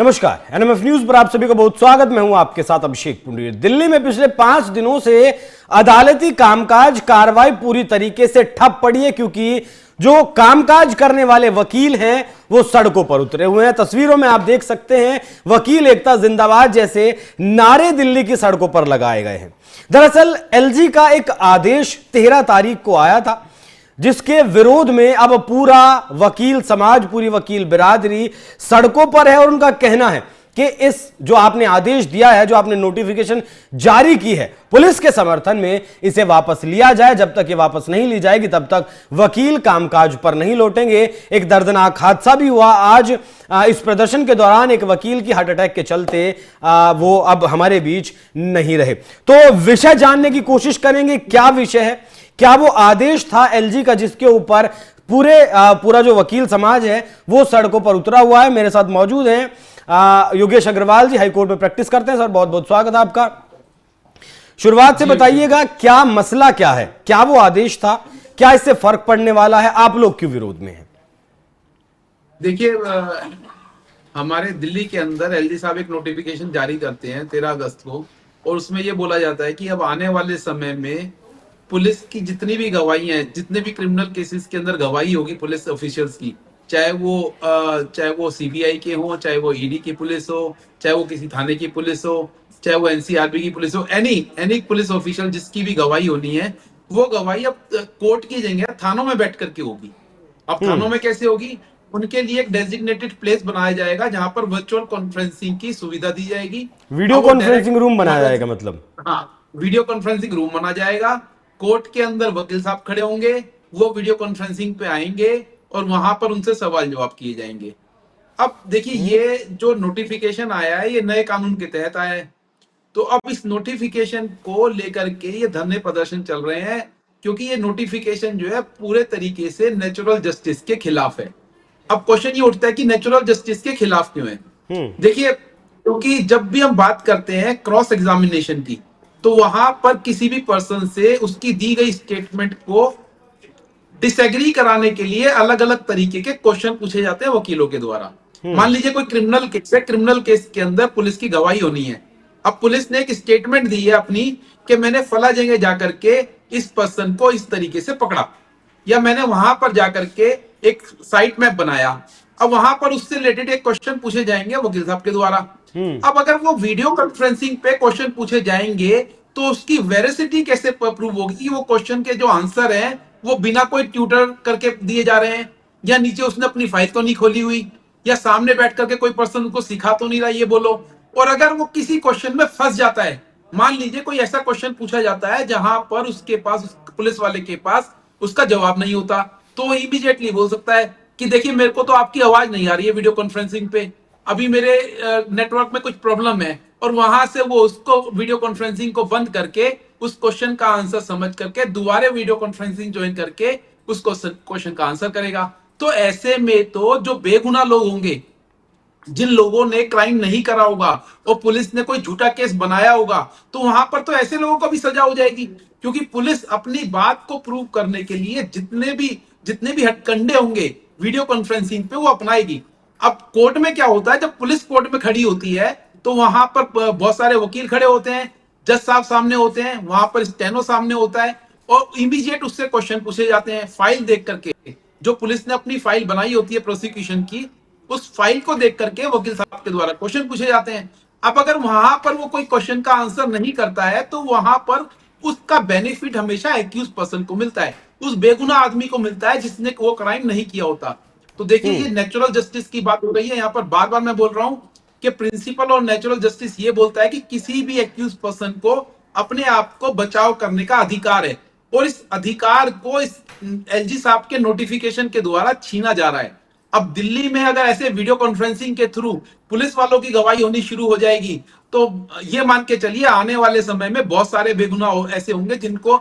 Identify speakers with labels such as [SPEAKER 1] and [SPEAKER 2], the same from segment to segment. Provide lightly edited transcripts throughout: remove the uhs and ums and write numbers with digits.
[SPEAKER 1] नमस्कार, NMF news पर आप सभी का बहुत स्वागत। मैं हूं आपके साथ अभिषेक पुंडीर। दिल्ली में पिछले 5 दिनों से अदालती कामकाज कार्रवाई पूरी तरीके से ठप पड़ी है, क्योंकि जो कामकाज करने वाले वकील हैं वो सड़कों पर उतरे हुए हैं। तस्वीरों में आप देख सकते हैं वकील एकता जिंदाबाद जैसे नारे दिल्ली की सड़कों पर लगाए गए हैं। दरअसल एलजी का एक आदेश 13 तारीख को आया था, जिसके विरोध में अब पूरा वकील समाज, पूरी वकील बिरादरी सड़कों पर है और उनका कहना है कि इस जो आपने आदेश दिया है, जो आपने नोटिफिकेशन जारी की है पुलिस के समर्थन में, इसे वापस लिया जाए। जब तक ये वापस नहीं ली जाएगी तब तक वकील कामकाज पर नहीं लौटेंगे। एक दर्दनाक हादसा भी हुआ आज इस प्रदर्शन के दौरान। एक वकील की हार्ट अटैक के चलते वो अब हमारे बीच नहीं रहे। तो विषय जानने की कोशिश करेंगे, क्या विषय है, क्या वो आदेश था एलजी का जिसके ऊपर पूरा जो वकील समाज है वो सड़कों पर उतरा हुआ है। मेरे साथ मौजूद हैं योगेश अग्रवाल जी, हाईकोर्ट में प्रैक्टिस करते हैं। सर, बहुत बहुत स्वागत है आपका। शुरुआत से बताइएगा, क्या मसला क्या है, क्या वो आदेश था, क्या इससे फर्क पड़ने वाला है, आप लोग क्यों विरोध में हैं?
[SPEAKER 2] देखिए, हमारे दिल्ली के अंदर एलजी साहब एक नोटिफिकेशन जारी करते हैं 13 अगस्त को, और उसमें यह बोला जाता है कि अब आने वाले समय में पुलिस की जितनी भी गवाहियां हैं, जितने भी क्रिमिनल केसेस के अंदर गवाही होगी पुलिस ऑफिशियल्स की, चाहे वो सीबीआई के हो, चाहे वो ईडी की पुलिस हो, चाहे वो किसी थाने की पुलिस हो, चाहे वो एनसीआरबी की पुलिस हो, एनी पुलिस ऑफिशियल जिसकी भी गवाही होनी है, वो गवाही अब कोर्ट की जगह थानों में बैठ करके होगी। अब थानों में कैसे होगी? उनके लिए एक डेजिग्नेटेड प्लेस बनाया जाएगा जहां पर वर्चुअल कॉन्फ्रेंसिंग की सुविधा दी जाएगी।
[SPEAKER 1] वीडियो कॉन्फ्रेंसिंग रूम बनाया जाएगा, मतलब
[SPEAKER 2] हाँ, वीडियो कॉन्फ्रेंसिंग रूम बना जाएगा। कोर्ट के अंदर वकील साहब खड़े होंगे, वो वीडियो कॉन्फ्रेंसिंग पे आएंगे और वहां पर उनसे सवाल जवाब किए जाएंगे। अब देखिए, ये जो नोटिफिकेशन आया है ये नए कानून के तहत आया है, तो अब इस नोटिफिकेशन को लेकर के ये धरने प्रदर्शन चल रहे हैं, क्योंकि ये नोटिफिकेशन जो है पूरे तरीके से नेचुरल जस्टिस के खिलाफ है। अब क्वेश्चन ये उठता है कि नेचुरल जस्टिस के खिलाफ क्यों है? देखिए, क्योंकि जब भी हम बात करते हैं क्रॉस एग्जामिनेशन की, तो वहां पर किसी भी पर्सन से उसकी दी गई स्टेटमेंट को डिसएग्री कराने के लिए अलग अलग तरीके के क्वेश्चन पूछे जाते हैं वकीलों के द्वारा। मान लीजिए कोई क्रिमिनल केस है, क्रिमिनल केस के अंदर पुलिस की गवाही होनी है। अब पुलिस ने एक स्टेटमेंट दी है अपनी कि मैंने फला जगह जाकर के इस पर्सन को इस तरीके से पकड़ा, या मैंने वहां पर जाकर के एक साइट मैप बनाया। अब वहां पर उससे रिलेटेड एक क्वेश्चन पूछे जाएंगे वकील साहब के द्वारा। अब अगर वो वीडियो कॉन्फ्रेंसिंग पे क्वेश्चन पूछे जाएंगे तो उसकी वेरिसिटी कैसे प्रूव होगी कि वो क्वेश्चन के जो आंसर हैं वो बिना कोई ट्यूटर करके दिए जा रहे हैं, या नीचे उसने अपनी फाइल तो नहीं खोली हुई, या सामने बैठ करके कोई पर्सन उनको सिखा तो नहीं रहा, ये बोलो। और अगर वो किसी क्वेश्चन में फंस जाता है, मान लीजिए कोई ऐसा क्वेश्चन पूछा जाता है जहां पर उसके पास, पुलिस वाले के पास उसका जवाब नहीं होता, तो इमीडिएटली बोल सकता है कि देखिए मेरे को तो आपकी आवाज नहीं आ रही है वीडियो कॉन्फ्रेंसिंग पे, अभी मेरे नेटवर्क में कुछ प्रॉब्लम है, और वहां से वो उसको वीडियो कॉन्फ्रेंसिंग को बंद करके उस क्वेश्चन का आंसर समझ करके दोबारा वीडियो कॉन्फ्रेंसिंग ज्वाइन करके उस क्वेश्चन का आंसर करेगा। तो ऐसे में तो जो बेगुनाह लोग होंगे, जिन लोगों ने क्राइम नहीं करा होगा और पुलिस ने कोई झूठा केस बनाया होगा, तो वहां पर तो ऐसे लोगों को भी सजा हो जाएगी, क्योंकि पुलिस अपनी बात को प्रूव करने के लिए जितने भी हथकंडे होंगे वीडियो कॉन्फ्रेंसिंग पे वो अपनाएगी। अब कोर्ट में क्या होता है, जब पुलिस कोर्ट में खड़ी होती है तो वहां पर बहुत सारे वकील खड़े होते हैं, जज साहब सामने होते हैं, वहां पर स्टेनो सामने होता है, और इमीडिएट उससे क्वेश्चन पूछे जाते हैं फाइल देख करके। जो पुलिस ने अपनी फाइल बनाई होती है प्रोसिक्यूशन की, उस फाइल को देख करके वकील साहब के द्वारा क्वेश्चन पूछे जाते हैं। अब अगर वहां पर वो कोई क्वेश्चन का आंसर नहीं करता है तो वहां पर उसका बेनिफिट हमेशा एक्यूज पर्सन को मिलता है, उस बेगुनाह आदमी को मिलता है जिसने वो क्राइम नहीं किया होता। तो देखिए, ये नेचुरल जस्टिस की बात हो रही है यहाँ पर। बार बार मैं बोल रहा हूं कि प्रिंसिपल और नेचुरल जस्टिस ये बोलता है कि किसी भी एक्यूज पर्सन को अपने आप को बचाव करने का अधिकार है, और इस अधिकार को इस एलजी साहब के नोटिफिकेशन के द्वारा छीना जा रहा है। अब दिल्ली में अगर ऐसे वीडियो कॉन्फ्रेंसिंग के थ्रू पुलिस वालों की गवाही होनी शुरू हो जाएगी, तो ये मान के चलिए आने वाले समय में बहुत सारे बेगुनाह ऐसे होंगे जिनको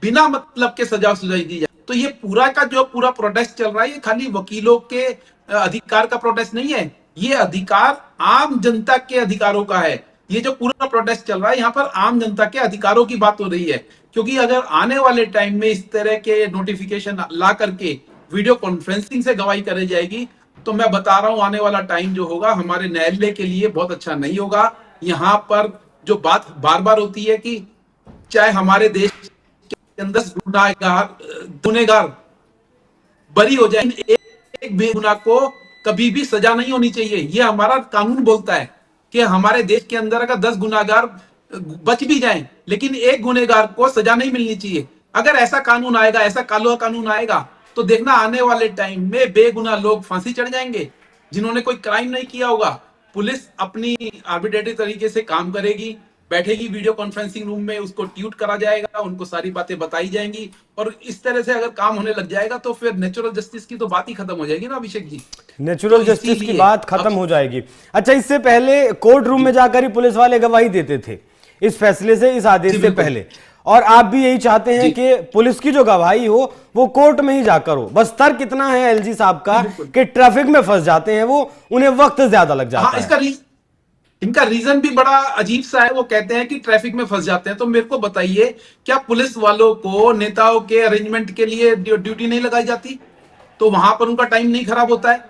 [SPEAKER 2] बिना मतलब के सजा सुजाई दी जाए। तो ये पूरा का जो पूरा प्रोटेस्ट चल रहा है, ये खाली वकीलों के अधिकार का प्रोटेस्ट नहीं है, ये अधिकार आम जनता के अधिकारों का है। ये जो पूरा प्रोटेस्ट चल रहा है, यहाँ पर आम जनता के अधिकारों की बात हो रही है, क्योंकि अगर आने वाले टाइम में इस तरह के नोटिफिकेशन ला करके वीडियो कॉन्फ्रेंसिंग से गवाही कराई जाएगी तो मैं बता रहा हूं आने वाला टाइम जो होगा हमारे न्यायालय के लिए बहुत अच्छा नहीं होगा। यहाँ पर जो बात बार बार होती है कि चाहे हमारे देश के अंदर गुनहगार बरी हो जाए, एक बेगुनाह को कभी भी सजा नहीं होनी चाहिए। ये हमारा कानून बोलता है कि हमारे देश के अंदर अगर 10 गुनाहगार बच भी जाएं, लेकिन एक गुनहगार को सजा नहीं मिलनी चाहिए। अगर ऐसा कानून आएगा, ऐसा काला कानून आएगा, तो देखना आने वाले टाइम में बेगुनाह लोग फांसी चढ़ जाएंगे जिन्होंने कोई क्राइम नहीं किया होगा। पुलिस अपनी आर्बिट्रेटरी तरीके से काम करेगी, बैठेगी वीडियो कॉन्फ्रेंसिंग रूम में, उसको ट्यूट करा जाएगा, उनको सारी बातें बताई जाएंगी, और इस तरह से अगर काम होने लग जाएगा तो फिर नेचुरल जस्टिस की तो बात ही खत्म हो जाएगी ना अभिषेक जी।
[SPEAKER 1] नेचुरल जस्टिस की बात खत्म हो जाएगी। अच्छा, इससे पहले कोर्ट रूम में जाकर ही पुलिस वाले गवाही देते थे इस फैसले से, इस आदेश से पहले, और आप भी यही चाहते हैं कि पुलिस की जो गवाही हो वो कोर्ट में ही जाकर हो। बस तर्क कितना है एलजी साहब का कि ट्रैफिक में फंस जाते हैं वो, उन्हें वक्त ज्यादा लग जाता है।
[SPEAKER 2] इनका रीजन भी बड़ा अजीब सा है। वो कहते हैं कि ट्रैफिक में फंस जाते हैं। तो मेरे को बताइए, क्या पुलिस वालों को नेताओं के अरेंजमेंट के लिए ड्यूटी नहीं लगाई जाती? तो वहां पर उनका टाइम नहीं खराब होता है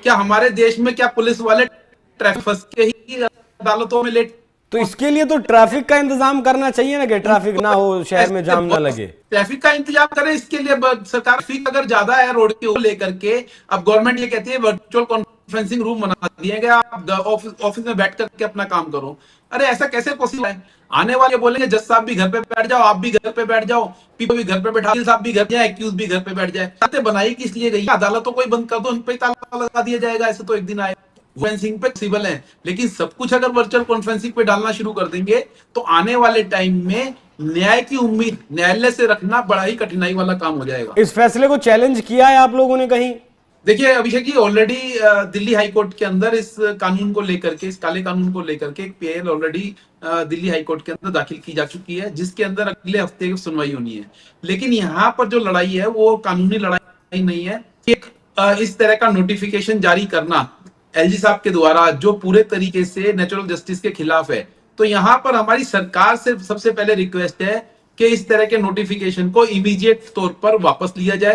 [SPEAKER 2] क्या? हमारे देश में क्या पुलिस वाले ट्रैफिक फंस के ही अदालतों में लेट?
[SPEAKER 1] तो इसके लिए तो ट्रैफिक का इंतजाम करना चाहिए ना, कि ट्रैफिक ना हो, शहर में जाम ना लगे।
[SPEAKER 2] ट्रैफिक का इंतजाम करें, इसके लिए सरकार ट्रैफिक अगर ज्यादा है रोड के लेकर के, अब गवर्नमेंट ये कहती है वर्चुअल कॉन्फ्रेंसिंग रूम बना दिए गए, आप ऑफिस में बैठ करके अपना काम करो। अरे ऐसा कैसे पॉसिबल है? आने वाले बोलेंगे जज साहब भी घर पे बैठ जाओ, आप भी घर पे बैठ जाओ, पीपो भी घर पे बैठा, साहब भी घर जाए, एक्यूज भी घर पे बैठ जाए। बनाई किस लिए गई? अदालतों को ही बंद कर दो, उन पे ताला लगा दिया जाएगा, ऐसे तो एक दिन आए। कॉन्फ्रेंसिंग पे पॉसिबल है, लेकिन सब कुछ अगर वर्चुअल कॉन्फ्रेंसिंग पे डालना शुरू कर देंगे तो आने वाले टाइम में न्याय की उम्मीद न्यायालय से रखना बड़ा ही कठिनाई वाला काम हो जाएगा।
[SPEAKER 1] इस फैसले को चैलेंज किया है आप लोगों ने कहीं?
[SPEAKER 2] देखिए अभिषेक जी, ऑलरेडी दिल्ली हाईकोर्ट के अंदर इस कानून को लेकर के, इस काले कानून को लेकर के एक पीएल ऑलरेडी दिल्ली हाईकोर्ट के अंदर दाखिल की जा चुकी है, जिसके अंदर अगले हफ्ते की सुनवाई होनी है। लेकिन यहाँ पर जो लड़ाई है वो कानूनी लड़ाई नहीं है। एक इस तरह का नोटिफिकेशन जारी करना एलजी साहब के द्वारा जो पूरे तरीके से नेचुरल जस्टिस के खिलाफ है, तो यहाँ पर हमारी सरकार से सबसे पहले रिक्वेस्ट है कि इस तरह के नोटिफिकेशन को इमीडिएट तौर पर वापस लिया जाए,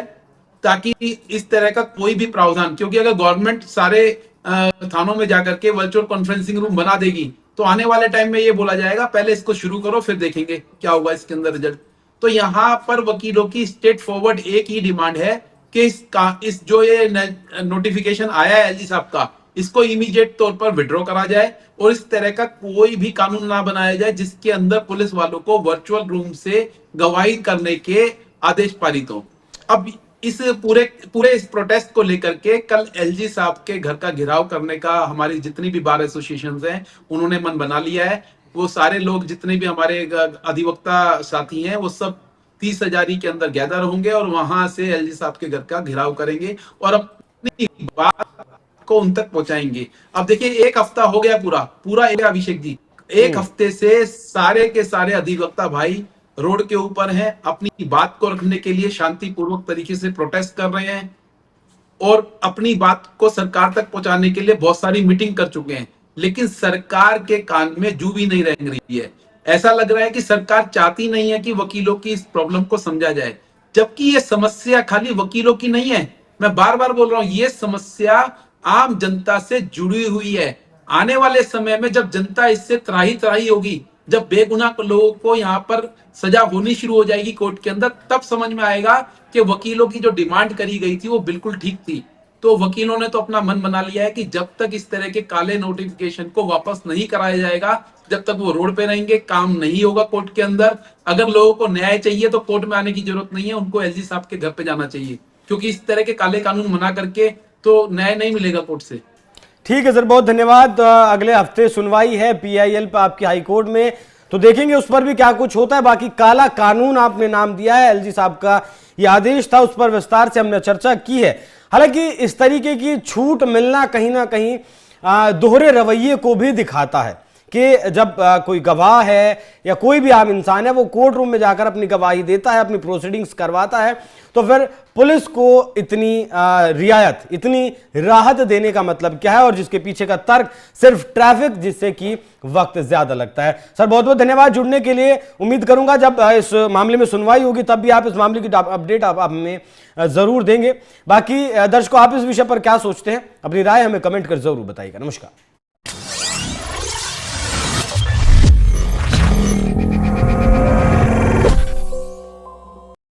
[SPEAKER 2] ताकि इस तरह का कोई भी प्रावधान, क्योंकि अगर गवर्नमेंट सारे थानों में जाकर के वर्चुअल कॉन्फ्रेंसिंग रूम बना देगी तो आने वाले टाइम में ये बोला जाएगा पहले इसको शुरू करो फिर देखेंगे क्या होगा इसके अंदर रिजल्ट। तो यहाँ पर वकीलों की स्ट्रेट फॉरवर्ड एक ही डिमांड है कि इस जो ये नोटिफिकेशन आया है एलजी साहब का, इसको इमीडिएट तौर पर विड्रॉ करा जाए और इस तरह का कोई भी कानून ना बनाया जाए जिसके अंदर पुलिस वालों को वर्चुअल रूम से गवाही करने के आदेश पारित हो। अब इस पूरे इस प्रोटेस्ट को लेकर के कल एलजी साहब के घर का घेराव करने का हमारी जितनी भी बार एसोसिएशंस हैं उन्होंने मन बना लिया है। वो सारे लोग जितने भी हमारे अधिवक्ता साथी हैं वो सब 30,000 के अंदर गैदर होंगे और वहां से एलजी साहब के घर का घेराव करेंगे और अपनी बात को उन तक पहुंचाएंगे। अब देखिए एक हफ्ता हो गया पूरा अभिषेक जी, एक हफ्ते से सारे के सारे अधिवक्ता भाई रोड के ऊपर हैं, अपनी बात को रखने के लिए शांतिपूर्वक तरीके से प्रोटेस्ट कर रहे हैं और अपनी बात को सरकार तक पहुंचाने के लिए बहुत सारी मीटिंग कर चुके हैं, लेकिन सरकार के कान में जू भी नहीं रेंग रही है। ऐसा लग रहा है कि सरकार चाहती नहीं है कि वकीलों की इस प्रॉब्लम को समझा जाए, जबकि ये समस्या खाली वकीलों की नहीं है। मैं बार बार बोल रहा हूं, ये समस्या आम जनता से जुड़ी हुई है। आने वाले समय में जब जनता इससे त्राही त्राही होगी, जब बेगुनाह लोगों को यहाँ पर सजा होनी शुरू हो जाएगी कोर्ट के अंदर, तब समझ में आएगा कि वकीलों की जो डिमांड करी गई थी वो बिल्कुल ठीक थी। तो वकीलों ने तो अपना मन बना लिया है कि जब तक इस तरह के काले नोटिफिकेशन को वापस नहीं कराया जाएगा, जब तक वो रोड पे रहेंगे, काम नहीं होगा कोर्ट के अंदर। अगर लोगों को न्याय चाहिए तो कोर्ट में आने की जरूरत नहीं है, उनको एलजी साहब के घर पे जाना चाहिए, क्योंकि इस तरह के काले कानून बना करके तो न्याय नहीं मिलेगा कोर्ट से।
[SPEAKER 1] ठीक है सर, बहुत धन्यवाद। अगले हफ्ते सुनवाई है पीआईएल पर आपकी हाईकोर्ट में, तो देखेंगे उस पर भी क्या कुछ होता है। बाकी काला कानून आपने नाम दिया है, एलजी साहब का ये आदेश था, उस पर विस्तार से हमने चर्चा की है। हालांकि इस तरीके की छूट मिलना कहीं ना कहीं दोहरे रवैये को भी दिखाता है कि जब कोई गवाह है या कोई भी आम इंसान है वो कोर्ट रूम में जाकर अपनी गवाही देता है, अपनी प्रोसीडिंग्स करवाता है, तो फिर पुलिस को इतनी रियायत, इतनी राहत देने का मतलब क्या है, और जिसके पीछे का तर्क सिर्फ ट्रैफिक, जिससे कि वक्त ज्यादा लगता है। सर बहुत बहुत धन्यवाद जुड़ने के लिए। उम्मीद करूंगा जब इस मामले में सुनवाई होगी तब भी आप इस मामले की अपडेट आप हमें जरूर देंगे। बाकी दर्शकों, आप इस विषय पर क्या सोचते हैं, अपनी राय हमें कमेंट कर जरूर बताइएगा। नमस्कार।